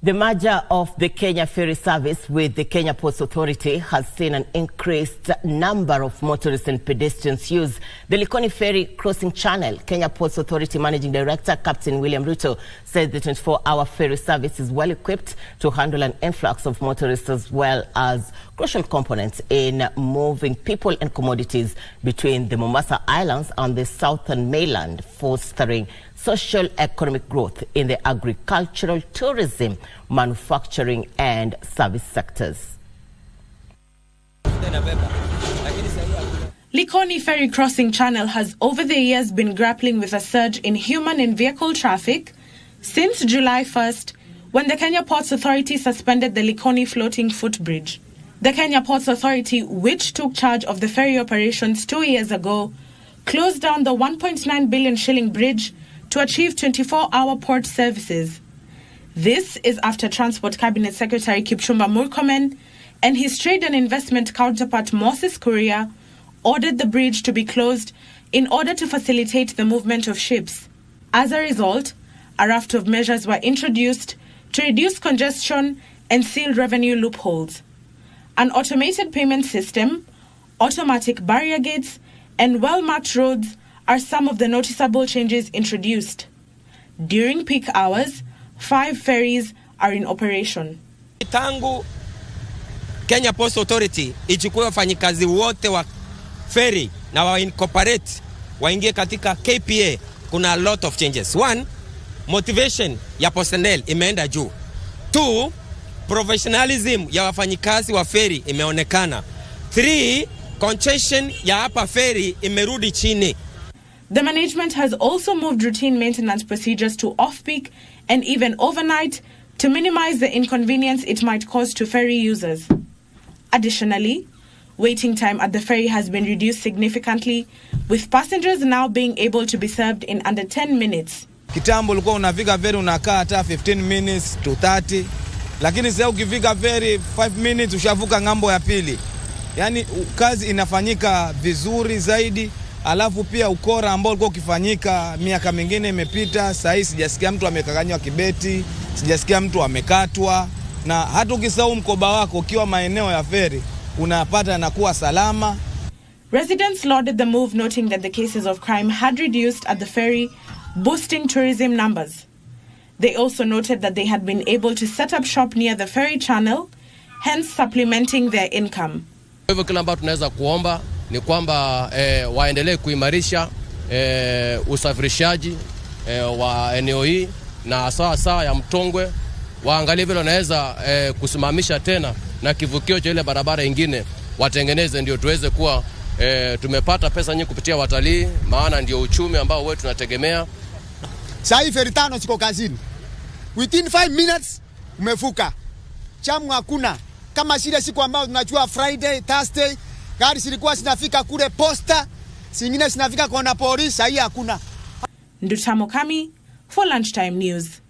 The merger of the Kenya Ferry Service with the Kenya Ports Authority has seen an increased number of motorists and pedestrians use the Likoni Ferry Crossing Channel. Kenya Ports Authority Managing Director Captain William Ruto said the 24-hour ferry service is well equipped to handle an influx of motorists as well as crucial components in moving people and commodities between the Mombasa Islands and the southern mainland, fostering social economic growth in the agricultural, tourism, manufacturing and service sectors. Likoni Ferry Crossing Channel has over the years been grappling with a surge in human and vehicle traffic since July 1st, when the Kenya Ports Authority suspended the Likoni floating footbridge. The Kenya Ports Authority, which took charge of the ferry operations 2 years ago, closed down the 1.9 billion shilling bridge to achieve 24-hour port services. This is after Transport Cabinet Secretary Kipchumba Murkomen and his trade and investment counterpart Moses Kuria ordered the bridge to be closed in order to facilitate the movement of ships. As a result, a raft of measures were introduced to reduce congestion and seal revenue loopholes. An automated payment system, automatic barrier gates, and well-marked roads are some of the noticeable changes introduced. During peak hours, 5 ferries are in operation. Tangu Kenya Ports Authority ichukue wafanyikazi wote wa ferry na wa incorporate waingie katika KPA, kuna a lot of changes. 1, motivation ya personnel imeenda juu. 2, professionalism ya wafanyikazi wa ferry imeonekana. 3, congestion ya hapa ferry imerudi chini. The management has also moved routine maintenance procedures to off-peak and even overnight to minimize the inconvenience it might cause to ferry users. Additionally, waiting time at the ferry has been reduced significantly, with passengers now being able to be served in under 10 minutes. Kitambo ulikuwa unafika ferry unakaa hata 15 minutes to 30, lakini sasa ukifika ferry 5 minutes ushavuka ngambo ya pili. Yani kazi inafanyika vizuri zaidi. Alafu pia ukora ambao ulikuwa ukifanyika miaka mingine imepita, sasa hivi sijasikia mtu amekanganywa kibeti, sijasikia mtu amekatwa, na hata ukisahau mkoba wako ukiwa maeneo ya ferry unapata na kuwa salama. Residents lauded the move, noting that the cases of crime had reduced at the ferry, boosting tourism numbers. They also noted that they had been able to set up shop near the ferry channel, hence supplementing their income. Hivyo kila ambacho tunaweza kuomba ni kwamba waendelee kuimarisha usafirishaji wa eneo hii, na saa ya Mtongwe waangalie vile wanaweza kusimamisha tena na kivukio cha ile barabara nyingine watengeneze, ndio tuweze kuwa tumepata pesa nyingi kupitia watalii, maana ndio uchumi ambao wewe tunategemea. Sasa hii ferry 5 ziko kazini. Within 5 minutes umefuka. Chamu hakuna. Kama shida siku ambao tunajua Friday, Thursday, gari zilikuwa zinafika kule posta, zingine zinafika kwa polisi, hii hakuna. Ndutamo Kami for Lunchtime News.